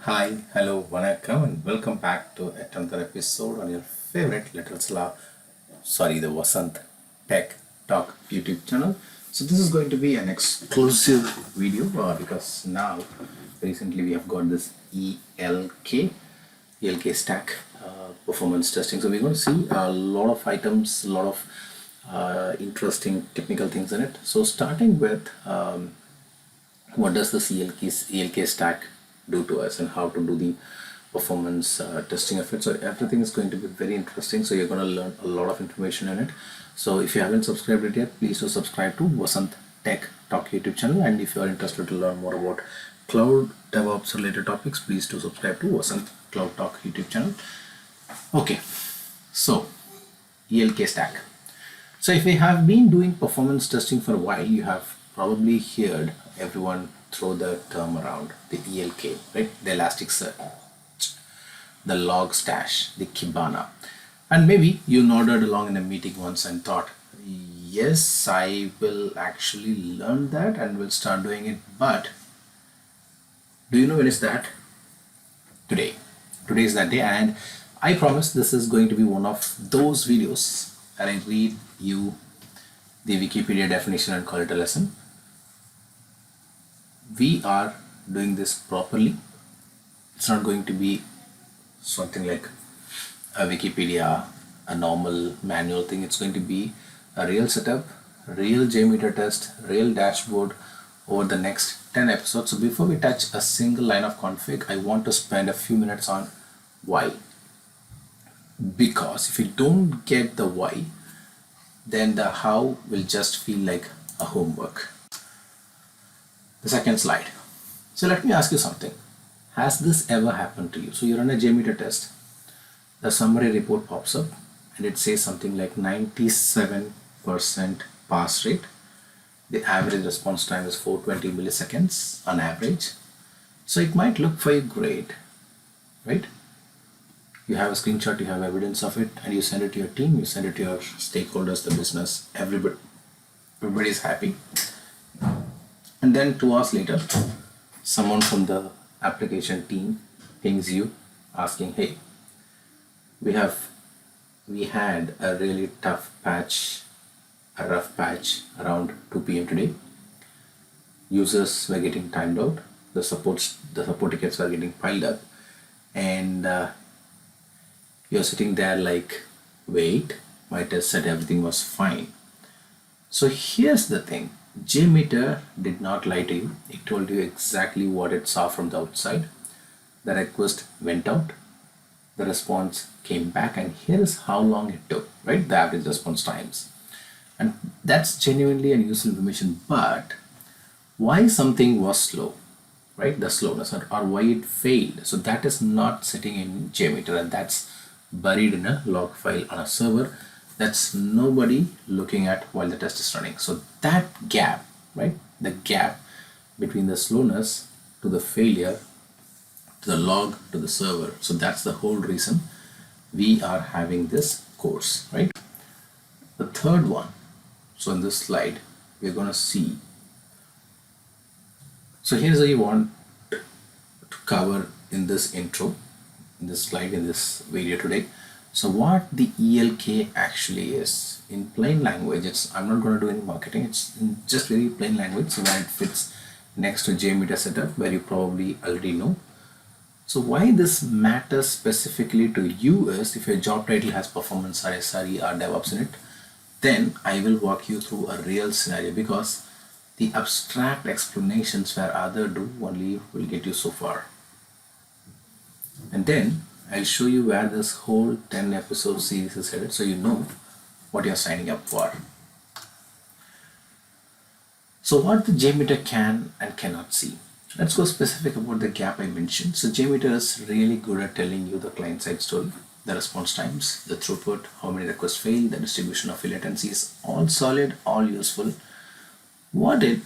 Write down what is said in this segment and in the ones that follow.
Hi, hello, vanakkam, and welcome back to another episode on your favorite the Vasant Tech Talk YouTube channel. So this is going to be an exclusive video because now recently we have got this ELK Stack performance testing. So we're going to see a lot of items, a lot of interesting technical things in it. So starting with what does this ELK stack do to us and how to do the performance testing of it. So everything is going to be very interesting. So you're going to learn a lot of information in it. So if you haven't subscribed it yet, please do subscribe to Vasant Tech Talk YouTube channel. And if you are interested to learn more about cloud DevOps related topics, please do subscribe to Vasant Cloud Talk YouTube channel. Okay, so ELK stack. So if we have been doing performance testing for a while, you have probably heard everyone throw the term around, the ELK, right? The Elasticsearch, the Logstash, the Kibana. And maybe you nodded along in a meeting once and thought, yes, I will actually learn that and will start doing it. But do you know when is that? Today. Today is that day, and I promise this is going to be one of those videos and I read you the Wikipedia definition and call it a lesson. We are doing this properly. It's not going to be something like a Wikipedia, a normal manual thing. It's going to be a real setup, real JMeter test, real dashboard over the next 10 episodes. So before we touch a single line of config, I want to spend a few minutes on why. Because if you don't get the why, then the how will just feel like a homework. The second slide. So let me ask you something. Has this ever happened to you? So you run a JMeter test, the summary report pops up and it says something like 97% pass rate. The average response time is 420 milliseconds on average. So it might look for you great, right? You have a screenshot, you have evidence of it, and you send it to your team, you send it to your stakeholders, the business, everybody's happy. And then 2 hours later, someone from the application team pings you asking, hey, we had a really tough patch, a rough patch around 2 p.m. today. Users were getting timed out, the support tickets were getting piled up, and you're sitting there like, wait, my test said everything was fine. So here's the thing. JMeter did not lie to you. It told you exactly what it saw from the outside. The request went out. The response came back, and here is how long it took, right? The average response times. And that's genuinely an useful information. But why something was slow, right? The slowness or why it failed. So that is not sitting in JMeter, and that's buried in a log file on a server. That's nobody looking at while the test is running. So that gap, right? The gap between the slowness to the failure to the log to the server. So that's the whole reason we are having this course, right? The third one. So in this slide, we're going to see. So here's what you want to cover in this intro, in this slide, in this video today. So what the ELK actually is, in plain language, I'm not going to do any marketing, it's in just very plain language so that it fits next to JMeter setup where you probably already know. So why this matters specifically to you is if your job title has performance or SRE or DevOps in it, then I will walk you through a real scenario, because the abstract explanations where other do only will get you so far. And then I'll show you where this whole 10 episode series is headed so you know what you're signing up for. So what the JMeter can and cannot see. Let's go specific about the gap I mentioned. So JMeter is really good at telling you the client side story, the response times, the throughput, how many requests fail, the distribution of latencies, all solid, all useful. What it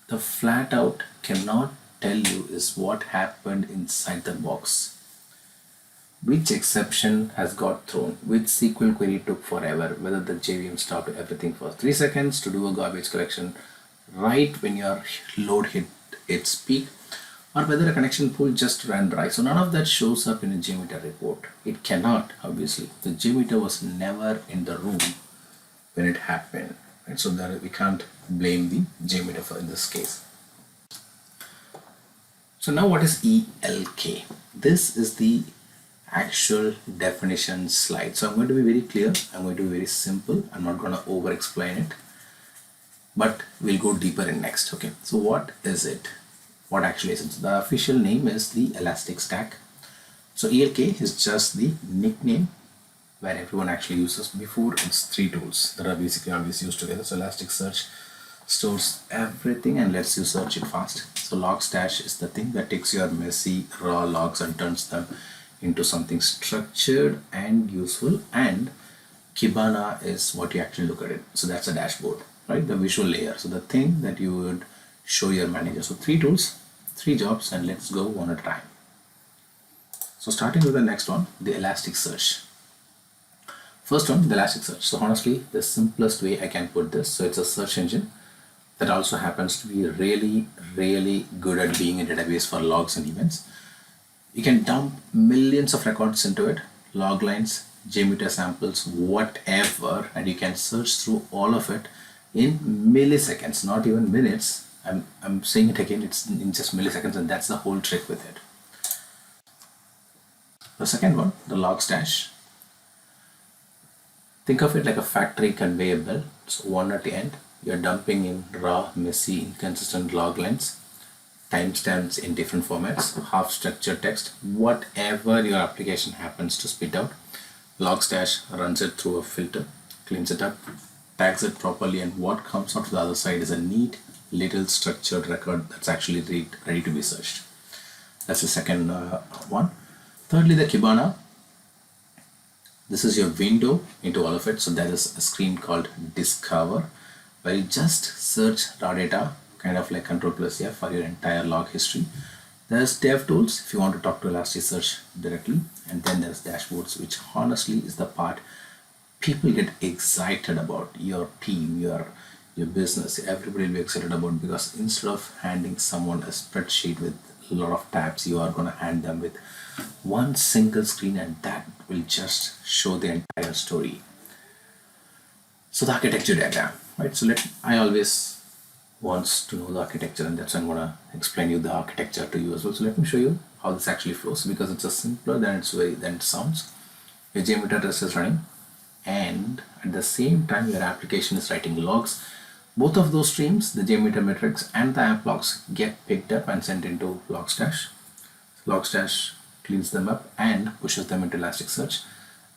the flat out cannot tell you is what happened inside the box. Which exception has got thrown, which SQL query took forever, whether the JVM stopped everything for 3 seconds to do a garbage collection right when your load hit its peak, or whether a connection pool just ran dry. So none of that shows up in a JMeter report. It cannot, obviously. The JMeter was never in the room when it happened. Right? So that we can't blame the JMeter for in this case. So now what is ELK? This is the actual definition slide. So I'm going to be very clear. I'm going to be very simple. I'm not going to over explain it, but we'll go deeper in next. Okay. So what is it? What actually is it? So the official name is the Elastic Stack. So ELK is just the nickname where everyone actually uses. Before, it's three tools that are basically always used together. So Elasticsearch stores everything and lets you search it fast. So Logstash is the thing that takes your messy raw logs and turns them into something structured and useful. And Kibana is what you actually look at it. So that's a dashboard, right? The visual layer. So the thing that you would show your manager. So three tools, three jobs, and let's go one at a time. So starting with the next one, the Elasticsearch. First one, the Elasticsearch. So honestly, the simplest way I can put this. So it's a search engine that also happens to be really, really good at being a database for logs and events. You can dump millions of records into it, log lines, JMeter samples, whatever, and you can search through all of it in milliseconds, not even minutes. I'm saying it again, it's in just milliseconds, and that's the whole trick with it. The second one, the Logstash. Think of it like a factory conveyor belt. So one at the end, you're dumping in raw, messy, inconsistent log lines, timestamps in different formats, half structured text, whatever your application happens to spit out. Logstash runs it through a filter, cleans it up, tags it properly, and what comes out to the other side is a neat little structured record that's actually ready to be searched. That's the second one. Thirdly, the Kibana. This is your window into all of it. So there is a screen called Discover, where you just search raw data, kind of like Control+F for your entire log history. There's dev tools if you want to talk to Elasticsearch directly, and then there's dashboards, which honestly is the part people get excited about. Your team, your business, everybody will be excited about, because instead of handing someone a spreadsheet with a lot of tabs, you are going to hand them with one single screen, and that will just show the entire story. So the architecture diagram, right? So I always wants to know the architecture, and that's why I'm going to explain you the architecture to you as well. So let me show you how this actually flows, because it's a simpler than it sounds. Your JMeter test is running, and at the same time your application is writing logs. Both of those streams, the JMeter metrics and the app logs, get picked up and sent into Logstash. Logstash cleans them up and pushes them into Elasticsearch,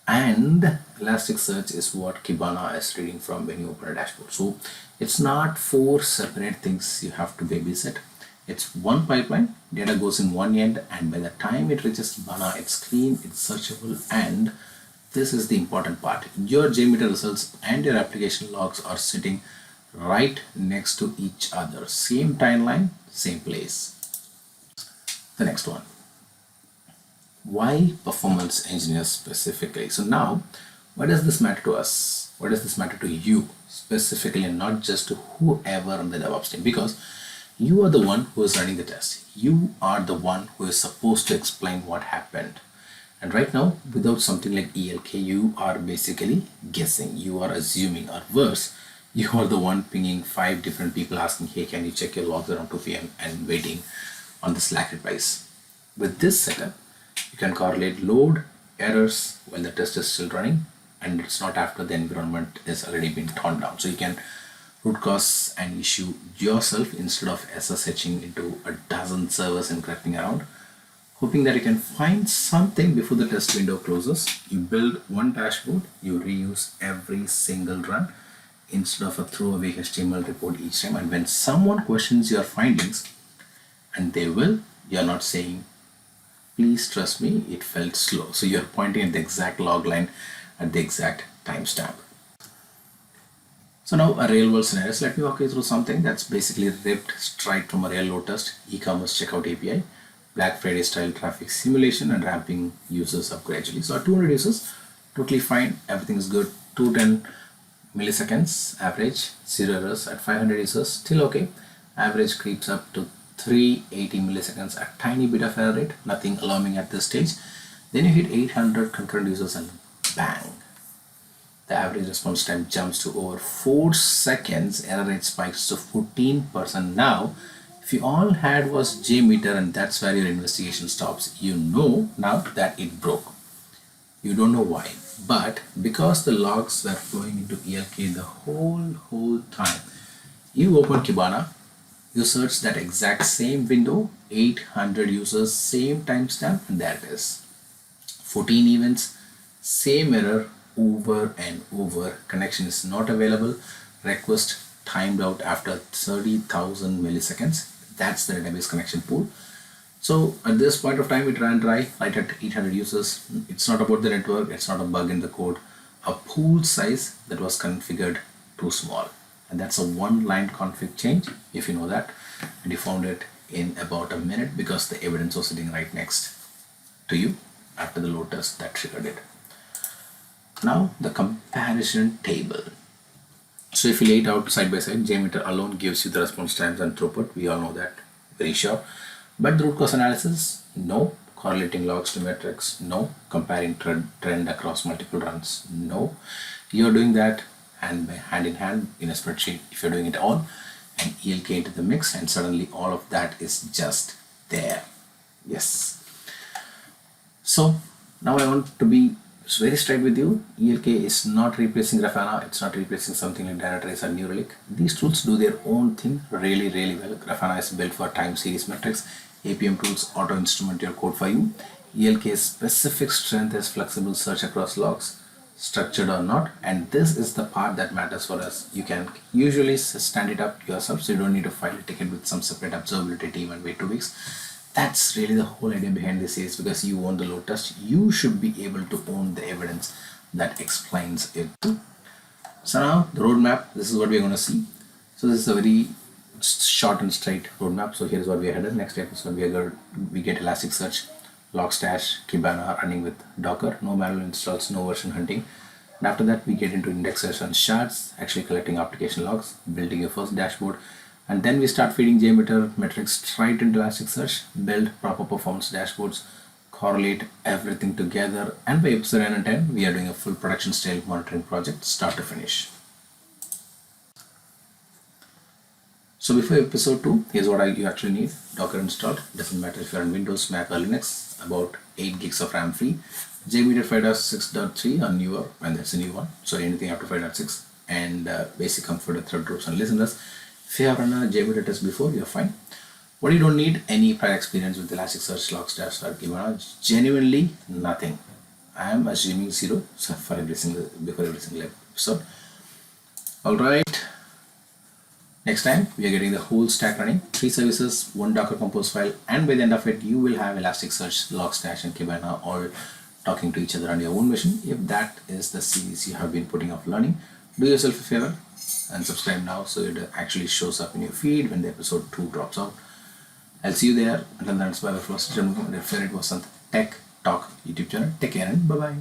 and Elasticsearch is what Kibana is reading from when you open a dashboard. So it's not four separate things you have to babysit. It's one pipeline, data goes in one end, and by the time it reaches Kibana, it's clean, it's searchable, and this is the important part. Your JMeter results and your application logs are sitting right next to each other. Same timeline, same place. The next one. Why performance engineers specifically? So now, why does this matter to us? Why does this matter to you specifically, and not just to whoever on the DevOps team? Because you are the one who is running the test. You are the one who is supposed to explain what happened. And right now, without something like ELK, you are basically guessing. You are assuming, or worse, you are the one pinging 5 different people asking, hey, can you check your logs around 2 p.m. and waiting on the Slack replies. With this setup, you can correlate load, errors while the test is still running, and it's not after the environment has already been torn down. So you can root cause an issue yourself instead of SSHing into a dozen servers and cracking around, hoping that you can find something before the test window closes. You build one dashboard, you reuse every single run instead of a throwaway HTML report each time. And when someone questions your findings, and they will, you're not saying, please trust me, it felt slow. So you're pointing at the exact log line at the exact timestamp. So now a real world scenario. So let me walk you through something that's basically ripped straight from a real load test, e-commerce checkout API, Black Friday style traffic simulation, and ramping users up gradually. So at 200 users, totally fine, everything is good. 210 milliseconds average, 0 errors. At 500 users, still okay. Average creeps up to 380 milliseconds, a tiny bit of error rate, nothing alarming at this stage. Then you hit 800 concurrent users and bang, the average response time jumps to over 4 seconds, error rate spikes to 14%. Now if you all had was JMeter and that's where your investigation stops, you know now that it broke. You don't know why, but because the logs were flowing into ELK the whole time, you open Kibana, you search that exact same window, 800 users, same timestamp, and there it is. 14 events, same error over and over. Connection is not available. Request timed out after 30,000 milliseconds. That's the database connection pool. So at this point of time, it ran dry, right at 800 users. It's not about the network. It's not a bug in the code. A pool size that was configured too small. And that's a one-line config change, if you know that. And you found it in about a minute because the evidence was sitting right next to you after the load test that triggered it. Now the comparison table. So if you lay it out side by side, JMeter alone gives you the response times and throughput. We all know that, very sure. But the root cause analysis, no. Correlating logs to metrics, no. Comparing trend across multiple runs, no. You're doing that hand in hand in a spreadsheet if you're doing it all, and ELK into the mix, and suddenly all of that is just there. Yes. So now I want to be very straight with you. ELK is not replacing Grafana. It's not replacing something like Dynatrace or Neuralink. These tools do their own thing really well. Grafana is built for time series metrics. APM tools auto instrument your code for you. ELK's specific strength is flexible search across logs, structured or not, and this is the part that matters for us. You can usually stand it up yourself, so you don't need to file a ticket with some separate observability team and wait 2 weeks. That's really the whole idea behind this, is because you own the load test, you should be able to own the evidence that explains it. So now the roadmap, this is what we're going to see. So this is a very short and straight roadmap. So here's what we are headed. Next episode we get Elasticsearch, Logstash, Kibana running with Docker, no manual installs, no version hunting. And after that we get into indexers and shards, actually collecting application logs, building your first dashboard. And then we start feeding JMeter metrics straight into Elasticsearch, build proper performance dashboards, correlate everything together, and by episode 9 and 10, we are doing a full production style monitoring project, start to finish. So before episode 2, here's what you actually need. Docker installed, doesn't matter if you're on Windows, Mac or Linux, about 8 gigs of RAM free. JMeter 5.6.3 or newer, and that's a new one, so anything after 5.6, and basic comfort with thread groups and listeners. If you have run a JMeter test before, you're fine. What you don't need, any prior experience with Elasticsearch, Logstash or Kibana, genuinely nothing. I am assuming 0 so before every single episode. Alright, next time we are getting the whole stack running, 3 services, 1 Docker Compose file, and by the end of it you will have Elasticsearch, Logstash and Kibana all talking to each other on your own machine. If that is the series you have been putting off learning, do yourself a favor and subscribe now so it actually shows up in your feed when the episode 2 drops out. I'll see you there. Until then, it's bye bye. If it was Tech Talk YouTube channel, take care and bye bye.